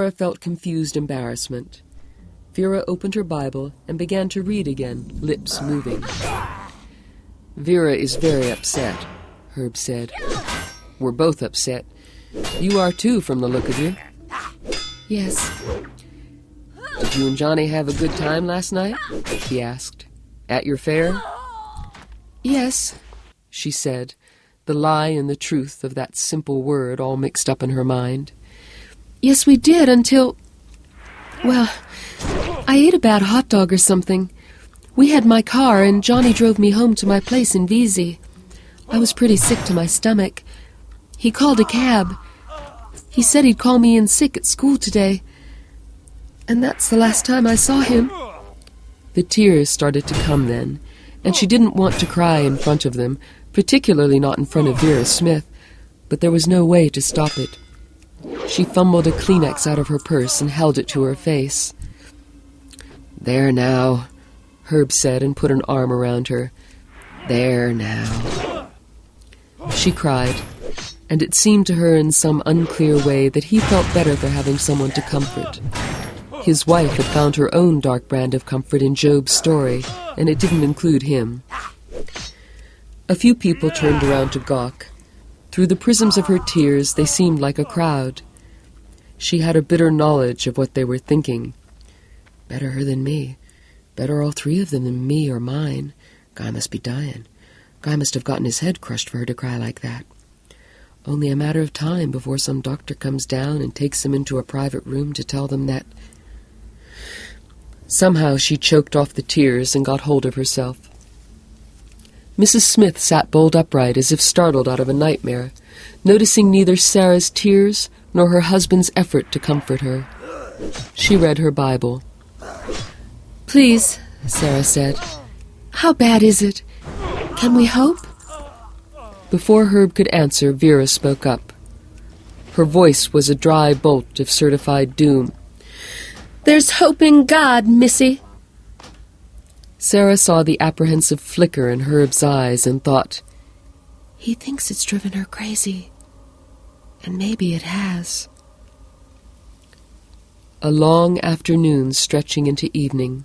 Vera felt confused embarrassment. Vera opened her Bible and began to read again, lips moving. "Vera is very upset," Herb said. "We're both upset. You are too, from the look of you." "Yes." "Did you and Johnny have a good time last night?" he asked. "At your fair?" "Yes," she said, the lie and the truth of that simple word all mixed up in her mind. "Yes, we did, until... well, I ate a bad hot dog or something. We had my car, and Johnny drove me home to my place in Vesey. I was pretty sick to my stomach. He called a cab. He said he'd call me in sick at school today. And that's the last time I saw him." The tears started to come then, and she didn't want to cry in front of them, particularly not in front of Vera Smith, but there was no way to stop it. She fumbled a Kleenex out of her purse and held it to her face. "There now," Herb said and put an arm around her. "There now." She cried, and it seemed to her in some unclear way that he felt better for having someone to comfort. His wife had found her own dark brand of comfort in Job's story, and it didn't include him. A few people turned around to gawk. Through the prisms of her tears, they seemed like a crowd. She had a bitter knowledge of what they were thinking. Better her than me. Better all three of them than me or mine. Guy must be dying. Guy must have gotten his head crushed for her to cry like that. Only a matter of time before some doctor comes down and takes them into a private room to tell them that... Somehow she choked off the tears and got hold of herself. Mrs. Smith sat bolt upright as if startled out of a nightmare, noticing neither Sarah's tears nor her husband's effort to comfort her. She read her Bible. "Please," Sarah said, "how bad is it? Can we hope?" Before Herb could answer, Vera spoke up. Her voice was a dry bolt of certified doom. "There's hope in God, Missy." Sarah saw the apprehensive flicker in Herb's eyes and thought, "He thinks it's driven her crazy. And maybe it has." A long afternoon stretching into evening.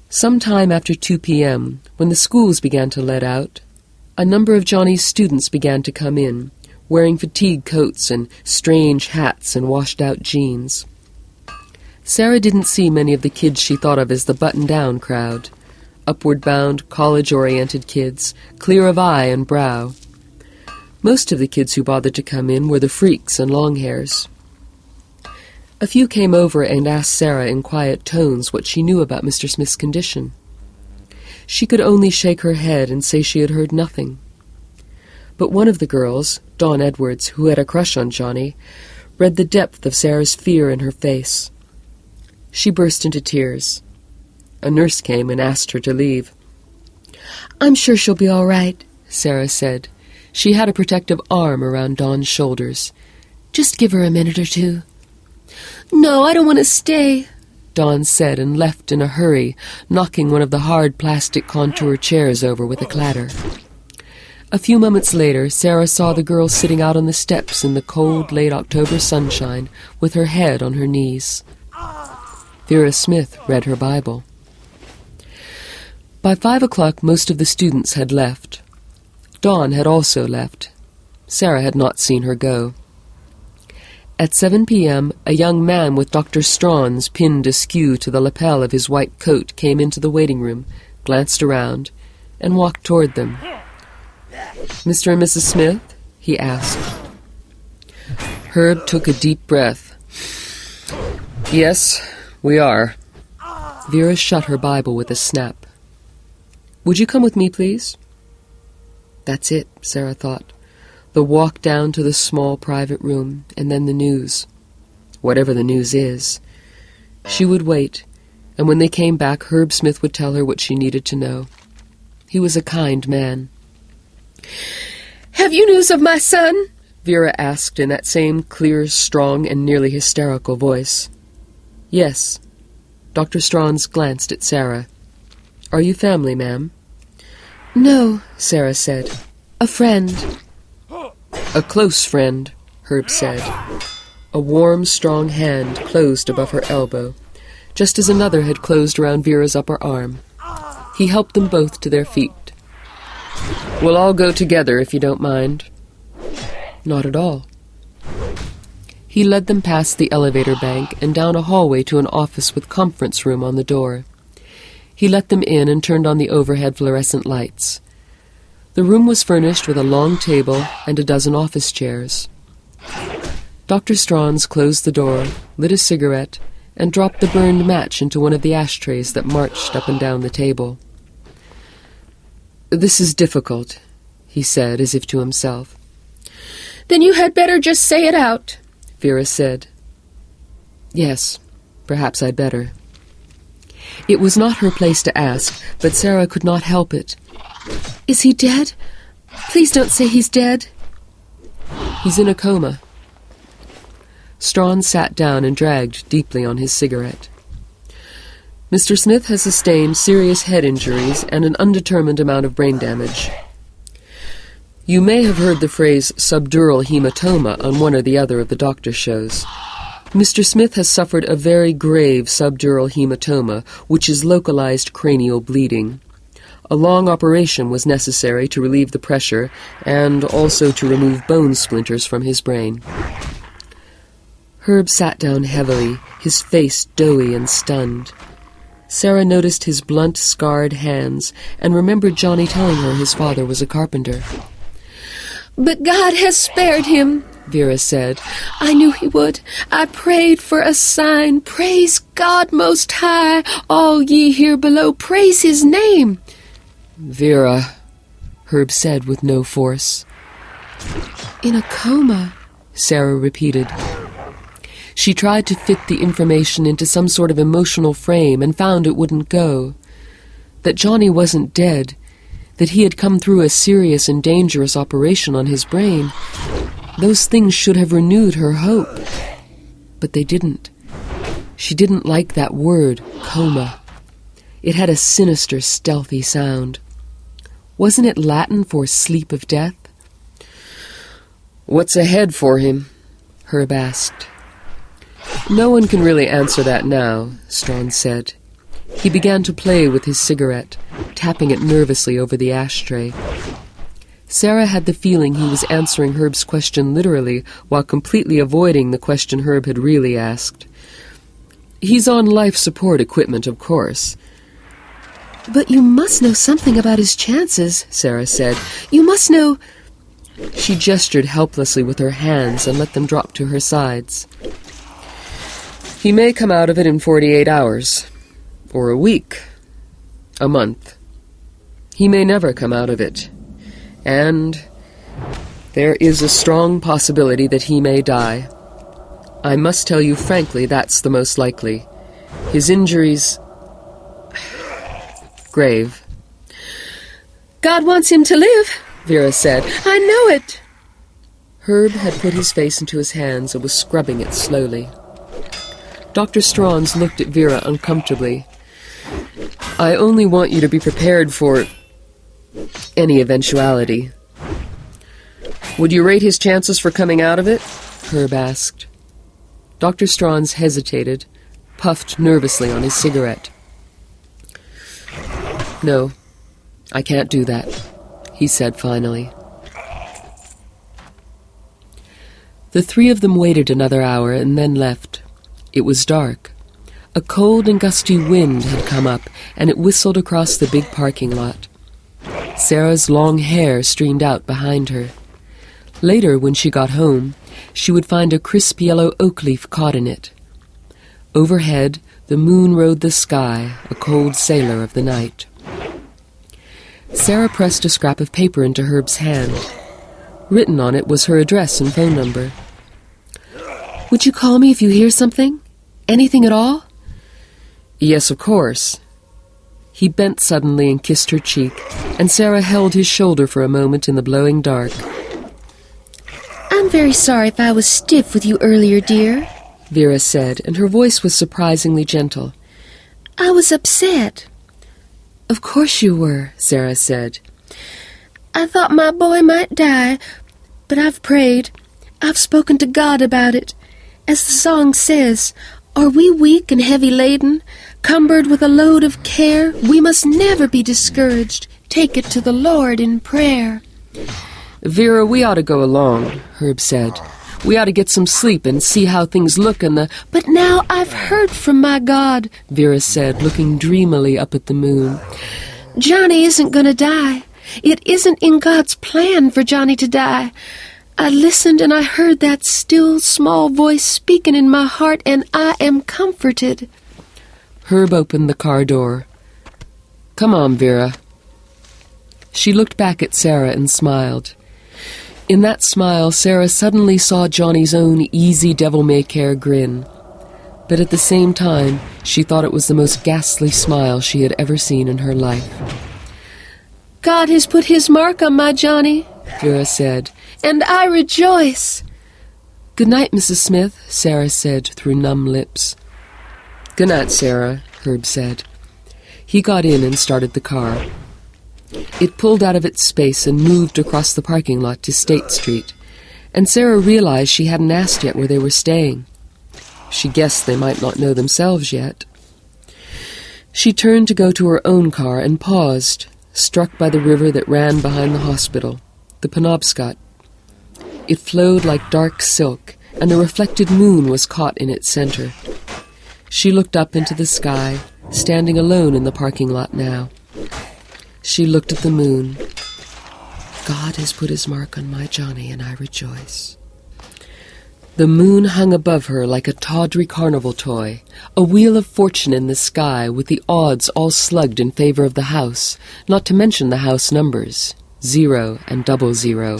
Sometime after 2 p.m., when the schools began to let out, a number of Johnny's students began to come in, wearing fatigue coats and strange hats and washed-out jeans. Sarah didn't see many of the kids she thought of as the button-down crowd, upward-bound, college-oriented kids, clear of eye and brow. Most of the kids who bothered to come in were the freaks and longhairs. A few came over and asked Sarah in quiet tones what she knew about Mr. Smith's condition. She could only shake her head and say she had heard nothing. But one of the girls, Dawn Edwards, who had a crush on Johnny, read the depth of Sarah's fear in her face. She burst into tears. A nurse came and asked her to leave. "I'm sure she'll be all right," Sarah said. She had a protective arm around Dawn's shoulders. "Just give her a minute or two." "No, I don't want to stay," Dawn said, and left in a hurry, knocking one of the hard plastic contour chairs over with a clatter. A few moments later, Sarah saw the girl sitting out on the steps in the cold, late October sunshine, with her head on her knees. Vera Smith read her Bible. By 5 o'clock, most of the students had left. Dawn had also left. Sarah had not seen her go. At 7 p.m., a young man with Dr. Strawn's pinned askew to the lapel of his white coat came into the waiting room, glanced around, and walked toward them. "Mr. and Mrs. Smith?" he asked. Herb took a deep breath. "Yes, we are." Vera shut her Bible with a snap. "Would you come with me, please?" That's it, Sarah thought. The walk down to the small private room, and then the news. Whatever the news is. She would wait, and when they came back, Herb Smith would tell her what she needed to know. He was a kind man. "Have you news of my son?" Vera asked in that same clear, strong, and nearly hysterical voice. "Yes." Dr. Strawn glanced at Sarah. "Are you family, ma'am?" "No," Sarah said. "A friend." "A close friend," Herb said. A warm, strong hand closed above her elbow, just as another had closed around Vera's upper arm. He helped them both to their feet. "We'll all go together, if you don't mind." "Not at all." He led them past the elevator bank and down a hallway to an office with conference room on the door. He let them in and turned on the overhead fluorescent lights. The room was furnished with a long table and a dozen office chairs. Dr. Strauns closed the door, lit a cigarette, and dropped the burned match into one of the ashtrays that marched up and down the table. "This is difficult," he said, as if to himself. "Then you had better just say it out," Vera said. "Yes, perhaps I'd better." It was not her place to ask, but Sarah could not help it. "Is he dead? Please don't say he's dead." "He's in a coma." Strawn sat down and dragged deeply on his cigarette. "Mr. Smith has sustained serious head injuries and an undetermined amount of brain damage. You may have heard the phrase subdural hematoma on one or the other of the doctor shows. Mr. Smith has suffered a very grave subdural hematoma, which is localized cranial bleeding. A long operation was necessary to relieve the pressure and also to remove bone splinters from his brain." Herb sat down heavily, his face doughy and stunned. Sarah noticed his blunt, scarred hands and remembered Johnny telling her his father was a carpenter. "But God has spared him," Vera said. "I knew he would. I prayed for a sign. Praise God Most High, all ye here below. Praise his name." "Vera," Herb said with no force. "In a coma," Sarah repeated. She tried to fit the information into some sort of emotional frame and found it wouldn't go. That Johnny wasn't dead, that he had come through a serious and dangerous operation on his brain, those things should have renewed her hope. But they didn't. She didn't like that word, coma. It had a sinister, stealthy sound. Wasn't it Latin for sleep of death? "What's ahead for him?" Herb asked. "No one can really answer that now," Strawn said. He began to play with his cigarette, tapping it nervously over the ashtray. Sarah had the feeling he was answering Herb's question literally while completely avoiding the question Herb had really asked. "He's on life support equipment, of course." "But you must know something about his chances," Sarah said. "You must know—" She gestured helplessly with her hands and let them drop to her sides. "He may come out of it in 48 hours, or a week, a month. He may never come out of it, and there is a strong possibility that he may die. I must tell you frankly that's the most likely. His injuries... grave." "God wants him to live," Vera said. "I know it." Herb had put his face into his hands and was scrubbing it slowly. Dr. Strauns looked at Vera uncomfortably. "I only want you to be prepared for any eventuality." "Would you rate his chances for coming out of it?" Herb asked. Dr. Strauns hesitated, puffed nervously on his cigarette. "No, I can't do that," he said finally. The three of them waited another hour and then left. It was dark. A cold and gusty wind had come up, and it whistled across the big parking lot. Sarah's long hair streamed out behind her. Later, when she got home, she would find a crisp yellow oak leaf caught in it. Overhead, the moon rode the sky, a cold sailor of the night. Sarah pressed a scrap of paper into Herb's hand. Written on it was her address and phone number. "Would you call me if you hear something? Anything at all?" "Yes, of course." He bent suddenly and kissed her cheek, and Sarah held his shoulder for a moment in the blowing dark. "I'm very sorry if I was stiff with you earlier, dear," Vera said, and her voice was surprisingly gentle. "I was upset." "Of course you were," Sarah said. "I thought my boy might die, but I've prayed. I've spoken to God about it, As the song says, are we weak and heavy laden, cumbered with a load of care? We must never be discouraged. Take it to the Lord in prayer. Vera, we ought to go along, Herb said. We ought to get some sleep and see how things look in the... But now I've heard from my God, Vera said, looking dreamily up at the moon. Johnny isn't going to die. It isn't in God's plan for Johnny to die. I listened and I heard that still, small voice speaking in my heart, and I am comforted. Herb opened the car door. Come on, Vera. She looked back at Sarah and smiled. In that smile, Sarah suddenly saw Johnny's own easy devil-may-care grin. But at the same time, she thought it was the most ghastly smile she had ever seen in her life. God has put his mark on my Johnny, Vera said, and I rejoice. Good night, Mrs. Smith, Sarah said through numb lips. Good night, Sarah, Herb said. He got in and started the car. It pulled out of its space and moved across the parking lot to State Street, and Sarah realized she hadn't asked yet where they were staying. She guessed they might not know themselves yet. She turned to go to her own car and paused, struck by the river that ran behind the hospital, the Penobscot. It flowed like dark silk, and the reflected moon was caught in its center. She looked up into the sky, standing alone in the parking lot now. She looked at the moon. God has put his mark on my Johnny, and I rejoice. The moon hung above her like a tawdry carnival toy, a wheel of fortune in the sky with the odds all slugged in favor of the house, not to mention the house numbers, 0 and 00.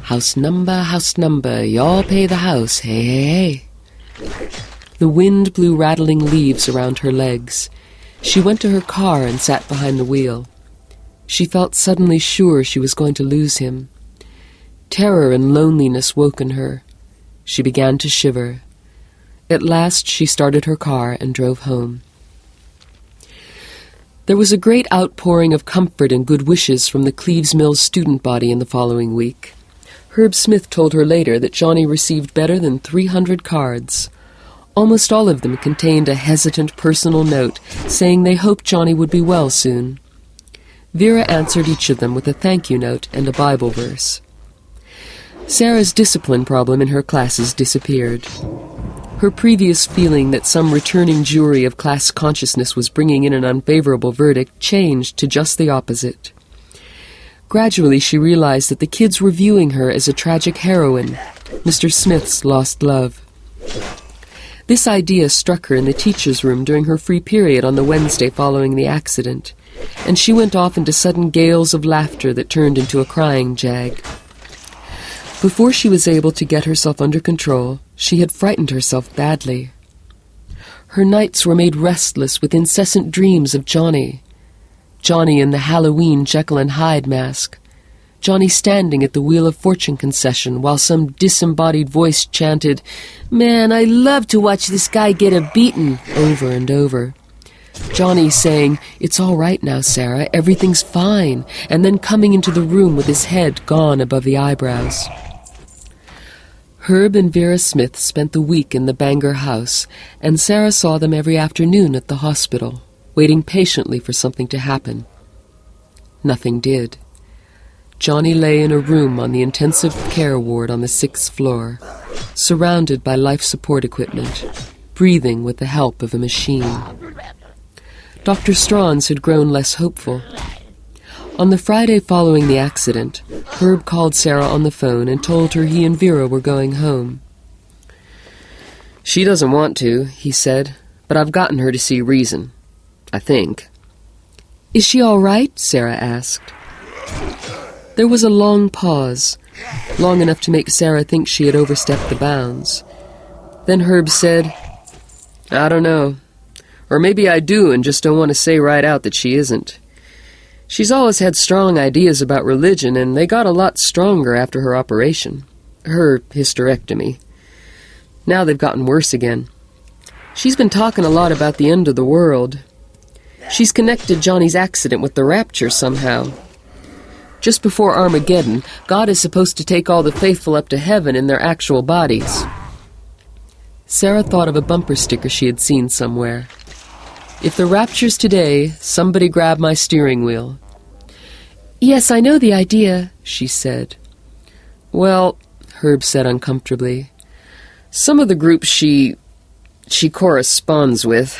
House number, y'all pay the house, hey, hey, hey. The wind blew rattling leaves around her legs. She went to her car and sat behind the wheel. She felt suddenly sure she was going to lose him. Terror and loneliness woke in her. She began to shiver. At last she started her car and drove home. There was a great outpouring of comfort and good wishes from the Cleves Mills student body in the following week. Herb Smith told her later that Johnny received better than 300 cards. Almost all of them contained a hesitant personal note saying they hoped Johnny would be well soon. Vera answered each of them with a thank you note and a Bible verse. Sarah's discipline problem in her classes disappeared. Her previous feeling that some returning jury of class consciousness was bringing in an unfavorable verdict changed to just the opposite. Gradually she realized that the kids were viewing her as a tragic heroine, Mr. Smith's lost love. This idea struck her in the teacher's room during her free period on the Wednesday following the accident, and she went off into sudden gales of laughter that turned into a crying jag. Before she was able to get herself under control, she had frightened herself badly. Her nights were made restless with incessant dreams of Johnny. Johnny in the Halloween Jekyll and Hyde mask. Johnny standing at the Wheel of Fortune concession while some disembodied voice chanted, "Man, I love to watch this guy get a beating," over and over. Johnny saying, "It's all right now, Sarah, everything's fine," and then coming into the room with his head gone above the eyebrows. Herb and Vera Smith spent the week in the Bangor house, and Sarah saw them every afternoon at the hospital, waiting patiently for something to happen. Nothing did. Johnny lay in a room on the intensive care ward on the 6th floor, surrounded by life support equipment, breathing with the help of a machine. Dr. Strauns had grown less hopeful. On the Friday following the accident, Herb called Sarah on the phone and told her he and Vera were going home. "She doesn't want to," he said, "but I've gotten her to see reason. I think." "Is she all right?" Sarah asked. There was a long pause, long enough to make Sarah think she had overstepped the bounds. Then Herb said, "I don't know. Or maybe I do and just don't want to say right out that she isn't. She's always had strong ideas about religion, and they got a lot stronger after her operation. Her hysterectomy. Now they've gotten worse again. She's been talking a lot about the end of the world. She's connected Johnny's accident with the rapture somehow. Just before Armageddon, God is supposed to take all the faithful up to heaven in their actual bodies." Sarah thought of a bumper sticker she had seen somewhere. "If the rapture's today, somebody grab my steering wheel." "Yes, I know the idea," she said. "Well," Herb said uncomfortably, "some of the groups she corresponds with,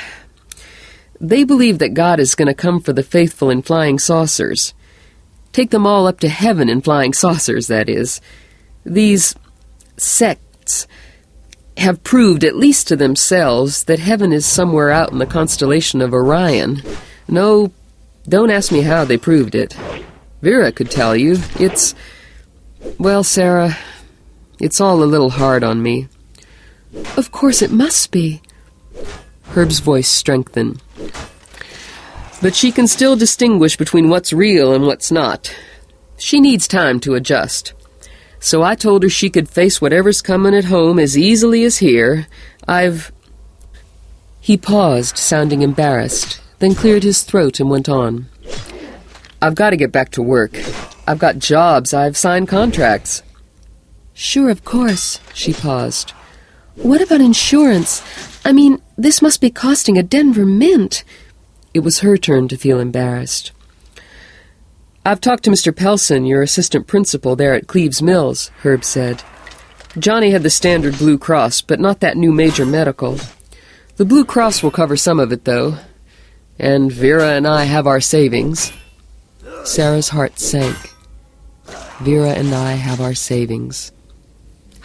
they believe that God is going to come for the faithful in flying saucers. Take them all up to heaven in flying saucers, that is. These sects have proved, at least to themselves, that heaven is somewhere out in the constellation of Orion. No, don't ask me how they proved it. Vera could tell you. Well, Sarah, it's all a little hard on me." "Of course it must be." Herb's voice strengthened. "But she can still distinguish between what's real and what's not. She needs time to adjust. So I told her she could face whatever's coming at home as easily as here. He paused, sounding embarrassed, then cleared his throat and went on. "I've got to get back to work. I've got jobs. I've signed contracts." "Sure, of course." She paused. "What about insurance? I mean, this must be costing a Denver mint." It was her turn to feel embarrassed. "I've talked to Mr. Pelson, your assistant principal there at Cleves Mills," Herb said. "Johnny had the standard Blue Cross, but not that new major medical. The Blue Cross will cover some of it, though. And Vera and I have our savings." Sarah's heart sank. Vera and I have our savings.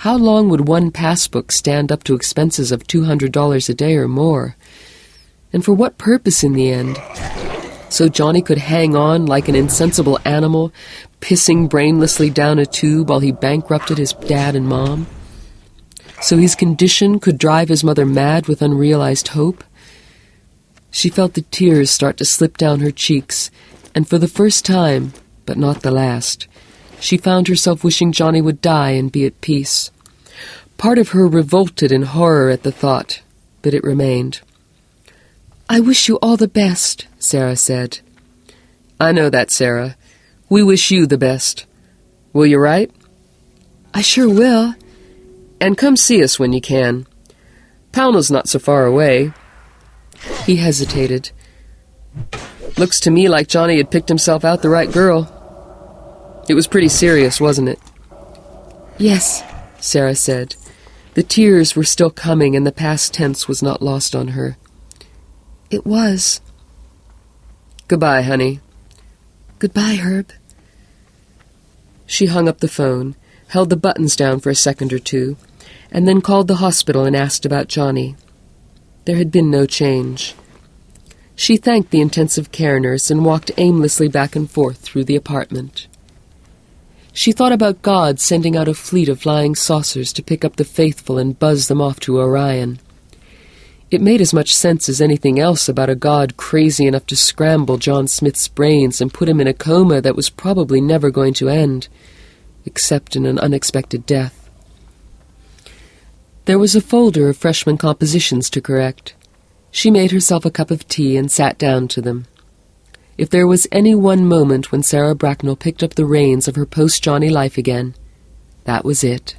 How long would one passbook stand up to expenses of $200 a day or more? And for what purpose in the end? So Johnny could hang on like an insensible animal, pissing brainlessly down a tube while he bankrupted his dad and mom? So his condition could drive his mother mad with unrealized hope? She felt the tears start to slip down her cheeks, and for the first time, but not the last, she found herself wishing Johnny would die and be at peace. Part of her revolted in horror at the thought, but it remained. "I wish you all the best," Sarah said. "I know that, Sarah. We wish you the best. Will you write?" "I sure will." "And come see us when you can. Pownell's not so far away." He hesitated. "Looks to me like Johnny had picked himself out the right girl. It was pretty serious, wasn't it?" "Yes," Sarah said. The tears were still coming, and the past tense was not lost on her. "It was." "Goodbye, honey." "Goodbye, Herb." She hung up the phone, held the buttons down for a second or two, and then called the hospital and asked about Johnny. There had been no change. She thanked the intensive care nurse and walked aimlessly back and forth through the apartment. She thought about God sending out a fleet of flying saucers to pick up the faithful and buzz them off to Orion. It made as much sense as anything else about a God crazy enough to scramble John Smith's brains and put him in a coma that was probably never going to end, except in an unexpected death. There was a folder of freshman compositions to correct. She made herself a cup of tea and sat down to them. If there was any one moment when Sarah Bracknell picked up the reins of her post-Johnny life again, that was it.